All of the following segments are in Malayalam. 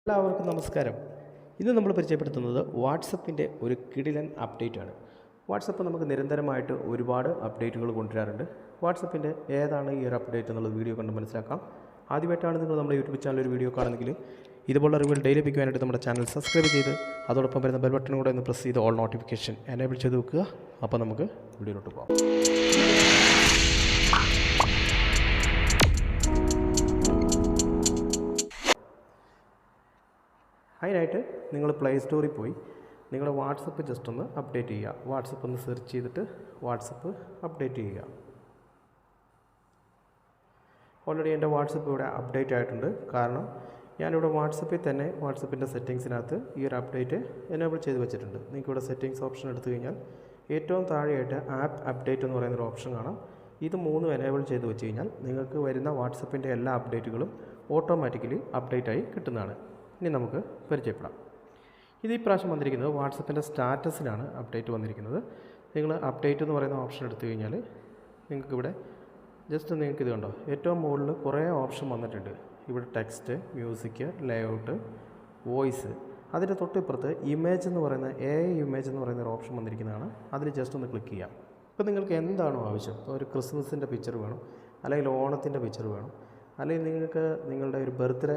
എല്ലാവർക്കും നമസ്കാരം. ഇന്ന് നമ്മൾ പരിചയപ്പെടുത്തുന്നത് വാട്സപ്പിൻ്റെ ഒരു കിടിലൻ അപ്ഡേറ്റ് ആണ്. വാട്സപ്പ് നമുക്ക് നിരന്തരമായിട്ട് ഒരുപാട് അപ്ഡേറ്റുകൾ കൊണ്ടുവരാറുണ്ട്. വാട്സപ്പിൻ്റെ ഏതാണ് ഈ ഒരു അപ്ഡേറ്റ് എന്നുള്ളത് വീഡിയോ കണ്ട് മനസ്സിലാക്കാം. ആദ്യമായിട്ടാണ് നിങ്ങൾ നമ്മുടെ യൂട്യൂബ് ചാനൽ ഒരു വീഡിയോ കാണുന്നെങ്കിൽ ഇതുപോലുള്ള അറിവുകൾ ഡെയിലി ലഭിക്കുവാനായിട്ട് നമ്മുടെ ചാനൽ സബ്സ്ക്രൈബ് ചെയ്ത് അതോടൊപ്പം വരുന്ന ബെൽ ബട്ടൺ കൂടെ ഒന്ന് പ്രസ് ചെയ്ത് ഓൾ നോട്ടിഫിക്കേഷൻ എനേബിൾ ചെയ്ത് വെക്കുക. അപ്പോൾ നമുക്ക് വീഡിയോയിലോട്ട് പോകാം. അതിനായിട്ട് നിങ്ങൾ പ്ലേ സ്റ്റോറിൽ പോയി നിങ്ങളുടെ വാട്സപ്പ് ജസ്റ്റ് ഒന്ന് അപ്ഡേറ്റ് ചെയ്യുക. വാട്സപ്പ് ഒന്ന് സെർച്ച് ചെയ്തിട്ട് വാട്സപ്പ് അപ്ഡേറ്റ് ചെയ്യുക. ഓൾറെഡി എൻ്റെ വാട്സപ്പ് ഇവിടെ അപ്ഡേറ്റ് ആയിട്ടുണ്ട്. കാരണം ഞാനിവിടെ വാട്സപ്പിൽ തന്നെ വാട്സപ്പിൻ്റെ സെറ്റിങ്സിനകത്ത് ഈ ഒരു അപ്ഡേറ്റ് എനേബിൾ ചെയ്ത് വെച്ചിട്ടുണ്ട്. നിങ്ങൾക്ക് ഇവിടെ സെറ്റിങ്സ് ഓപ്ഷൻ എടുത്തു കഴിഞ്ഞാൽ ഏറ്റവും താഴെയായിട്ട് ആപ്പ് അപ്ഡേറ്റ് എന്ന് പറയുന്നൊരു ഓപ്ഷൻ കാണാം. ഇത് മൂന്നും എനേബിൾ ചെയ്ത് വെച്ച് കഴിഞ്ഞാൽ നിങ്ങൾക്ക് വരുന്ന വാട്സപ്പിൻ്റെ എല്ലാ അപ്ഡേറ്റുകളും ഓട്ടോമാറ്റിക്കലി അപ്ഡേറ്റായി കിട്ടുന്നതാണ്. ഇനി നമുക്ക് പരിചയപ്പെടാം. ഇത് ഈ പ്രാവശ്യം വന്നിരിക്കുന്നത് വാട്സപ്പിൻ്റെ സ്റ്റാറ്റസിലാണ് അപ്ഡേറ്റ് വന്നിരിക്കുന്നത്. നിങ്ങൾ അപ്ഡേറ്റ് എന്ന് പറയുന്ന ഓപ്ഷൻ എടുത്തു കഴിഞ്ഞാൽ നിങ്ങൾക്കിവിടെ ജസ്റ്റ് നിങ്ങൾക്ക് ഇത് കണ്ടോ, ഏറ്റവും മുകളിൽ കുറേ ഓപ്ഷൻ വന്നിട്ടുണ്ട്. ഇവിടെ ടെക്സ്റ്റ്, മ്യൂസിക്, ലേഔട്ട്, വോയിസ്, അതിൻ്റെ തൊട്ടിപ്പുറത്ത് ഇമേജ് എന്ന് പറയുന്ന ഇമേജ് എന്ന് പറയുന്ന ഒരു ഓപ്ഷൻ വന്നിരിക്കുന്നതാണ്. അതിൽ ജസ്റ്റ് ഒന്ന് ക്ലിക്ക് ചെയ്യാം. ഇപ്പോൾ നിങ്ങൾക്ക് എന്താണോ ആവശ്യം, ഇപ്പോൾ ഒരു ക്രിസ്മസിൻ്റെ പിക്ചർ വേണം, അല്ലെങ്കിൽ ഓണത്തിൻ്റെ പിക്ചർ വേണം, അല്ലെങ്കിൽ നിങ്ങൾക്ക് നിങ്ങളുടെ ഒരു ബർത്ത്ഡേ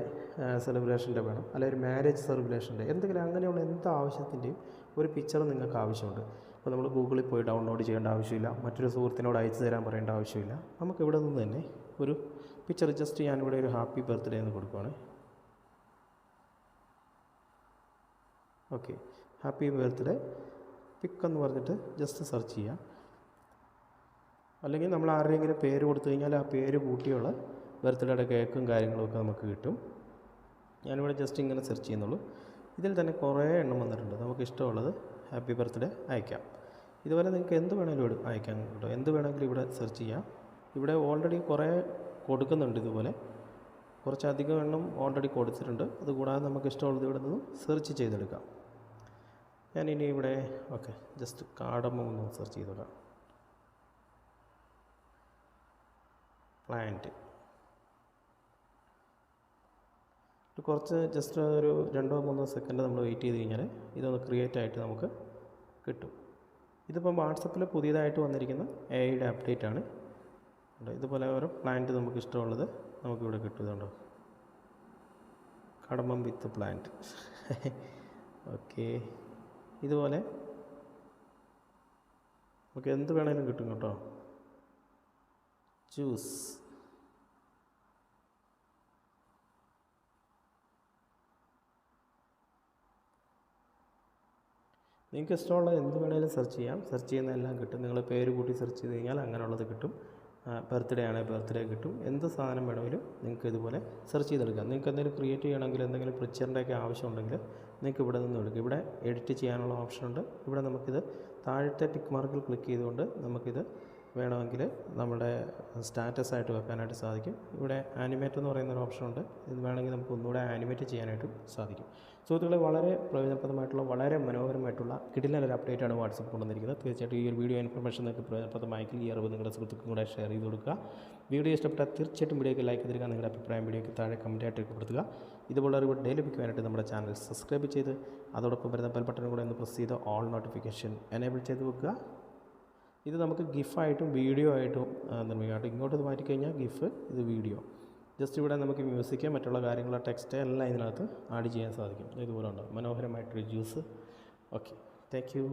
സെലിബ്രേഷൻ്റെ വേണം, അല്ലെങ്കിൽ ഒരു മാരേജ് സെലിബ്രേഷൻ്റെ എന്തെങ്കിലും അങ്ങനെയുള്ള എന്ത് ആവശ്യത്തിൻ്റെയും ഒരു പിക്ചർ നിങ്ങൾക്ക് ആവശ്യമുണ്ട്. അപ്പോൾ നമ്മൾ ഗൂഗിളിൽ പോയി ഡൗൺലോഡ് ചെയ്യേണ്ട ആവശ്യമില്ല, മറ്റൊരു സുഹൃത്തിനോട് അയച്ചു തരാൻ പറയേണ്ട ആവശ്യമില്ല. നമുക്ക് ഇവിടെ നിന്ന് തന്നെ ഒരു പിക്ചർ ജസ്റ്റ് ഞാനിവിടെ ഒരു ഹാപ്പി ബർത്ത്ഡേ എന്ന് കൊടുക്കുകയാണ്. ഓക്കെ, ഹാപ്പി ബർത്ത്ഡേ പിക്ക് എന്ന് പറഞ്ഞിട്ട് ജസ്റ്റ് സെർച്ച് ചെയ്യാം. അല്ലെങ്കിൽ നമ്മൾ ആരുടെയെങ്കിലും പേര് കൊടുത്തു കഴിഞ്ഞാൽ ആ പേര് കൂട്ടിയുള്ള ബർത്ത്ഡേയുടെ കേക്കും കാര്യങ്ങളൊക്കെ നമുക്ക് കിട്ടും. ഞാനിവിടെ ജസ്റ്റ് ഇങ്ങനെ സെർച്ച് ചെയ്യുന്നുള്ളൂ. ഇതിൽ തന്നെ കുറേ എണ്ണം വന്നിട്ടുണ്ട്. നമുക്ക് ഇഷ്ടമുള്ളത് ഹാപ്പി ബർത്ത്ഡേ അയക്കാം. ഇതുപോലെ നിങ്ങൾക്ക് എന്ത് വേണമെങ്കിലും അയക്കാം കേട്ടോ. എന്ത് വേണമെങ്കിലും ഇവിടെ സെർച്ച് ചെയ്യാം. ഇവിടെ ഓൾറെഡി കുറേ കൊടുക്കുന്നുണ്ട്. ഇതുപോലെ കുറച്ചധികം എണ്ണം ഓൾറെഡി കൊടുത്തിട്ടുണ്ട്. അതുകൂടാതെ നമുക്ക് ഇഷ്ടമുള്ളത് ഇവിടെ നിന്ന് സെർച്ച് ചെയ്തെടുക്കാം. ഞാനിനി ഇവിടെ ഓക്കെ ജസ്റ്റ് കാർഡമം ഒന്ന് സെർച്ച് ചെയ്തോളാം. പ്ലാന്റ് കുറച്ച് ജസ്റ്റ് ഒരു 2-3 സെക്കൻഡ് നമ്മൾ വെയിറ്റ് ചെയ്ത് കഴിഞ്ഞാൽ ഇതൊന്ന് ക്രിയേറ്റ് ആയിട്ട് നമുക്ക് കിട്ടും. ഇതിപ്പം വാട്സപ്പിൽ പുതിയതായിട്ട് വന്നിരിക്കുന്ന AI അപ്ഡേറ്റ് ആണ്. ഇതുപോലെ ഓരോ പ്ലാന്റ് നമുക്ക് ഇഷ്ടമുള്ളത് നമുക്കിവിടെ കിട്ടും. ഇതുണ്ടോ, കടമ്പം വിത്ത് പ്ലാന്റ്. ഓക്കെ, ഇതുപോലെ നമുക്ക് എന്ത് വേണമെങ്കിലും കിട്ടും കേട്ടോ. ജ്യൂസ്, നിങ്ങൾക്ക് ഇഷ്ടമുള്ള എന്ത് വേണമെങ്കിലും സെർച്ച് ചെയ്യാം. സെർച്ച് ചെയ്യുന്ന എല്ലാം കിട്ടും. നിങ്ങൾ പേര് കൂട്ടി സെർച്ച് ചെയ്ത് കഴിഞ്ഞാൽ അങ്ങനെയുള്ളത് കിട്ടും. ബർത്ത്ഡേ ആണെങ്കിൽ ബർത്ത്ഡേ കിട്ടും. എന്ത് സാധനം വേണമെങ്കിലും നിങ്ങൾക്ക് ഇതുപോലെ സെർച്ച് ചെയ്തെടുക്കാം. നിങ്ങൾക്ക് എന്തെങ്കിലും ക്രിയേറ്റ് ചെയ്യണമെങ്കിൽ എന്തെങ്കിലും പിക്ചറിൻ്റെയൊക്കെ ആവശ്യമുണ്ടെങ്കിൽ നിങ്ങൾക്ക് ഇവിടെ നിന്ന് എടുക്കും. ഇവിടെ എഡിറ്റ് ചെയ്യാനുള്ള ഓപ്ഷനുണ്ട്. ഇവിടെ നമുക്കിത് താഴത്തെ ടിക്ക് മാർക്കിൽ ക്ലിക്ക് ചെയ്തുകൊണ്ട് നമുക്കിത് വേണമെങ്കിൽ നമ്മുടെ സ്റ്റാറ്റസായിട്ട് വെക്കാനായിട്ട് സാധിക്കും. ഇവിടെ ആനിമേറ്റ് എന്ന് പറയുന്നൊരു ഓപ്ഷനുണ്ട്. ഇത് വേണമെങ്കിൽ നമുക്ക് ഒന്നുകൂടെ ആനിമേറ്റ് ചെയ്യാനായിട്ടും സാധിക്കും. സുഹൃത്തുക്കളെ, വളരെ പ്രയോജനപ്രദമായിട്ടുള്ള വളരെ മനോഹരമായിട്ടുള്ള കിടിലൊരു അപ്ഡേറ്റാണ് വാട്സപ്പ് കൊണ്ടുവന്നിരിക്കുന്നത്. തീർച്ചയായിട്ടും ഈ ഒരു വീഡിയോ ഇൻഫർമേഷൻ നിങ്ങൾക്ക് പ്രയോജനപ്രദമായെങ്കിൽ ഈ അറിവ് നിങ്ങളുടെ സുഹൃത്തുക്കളും കൂടെ ഷെയർ ചെയ്ത് കൊടുക്കുക. വീഡിയോ ഇഷ്ടപ്പെട്ടാൽ തീർച്ചയായിട്ടും വീഡിയോയ്ക്ക് ലൈക്ക് ചെയ്തിരിക്കുക. നിങ്ങളുടെ അഭിപ്രായം വീഡിയോയ്ക്ക് താഴെ കമൻറ്റായിട്ട് രേഖപ്പെടുത്തുക. ഇതുപോലെ അറിവ് ഡെയിലി ലഭിക്കുവാനായിട്ട് നമ്മുടെ ചാനൽ സബ്സ്ക്രൈബ് ചെയ്ത് അതോടൊപ്പം വരുന്ന ബെൽ ബട്ടൺ കൂടെ ഒന്ന് പ്രസ് ചെയ്ത് ഓൾ നോട്ടിഫിക്കേഷൻ എനേബിൾ ചെയ്ത് വെക്കുക. ഇത് നമുക്ക് ഗിഫായിട്ടും വീഡിയോ ആയിട്ടും നിർമ്മിക്കാം. ഇങ്ങോട്ട് മാറ്റിക്കഴിഞ്ഞാൽ ഗിഫ്, ഇത് വീഡിയോ. ജസ്റ്റ് ഇവിടെ നമുക്ക് മ്യൂസിക്, മറ്റുള്ള കാര്യങ്ങൾ, ടെക്സ്റ്റ് എല്ലാം ഇതിനകത്ത് ആഡ് ചെയ്യാൻ സാധിക്കും. ഇതുപോലെ ഉണ്ട് മനോഹരമായിട്ടൊരു ജ്യൂസ്. Okay, thank you.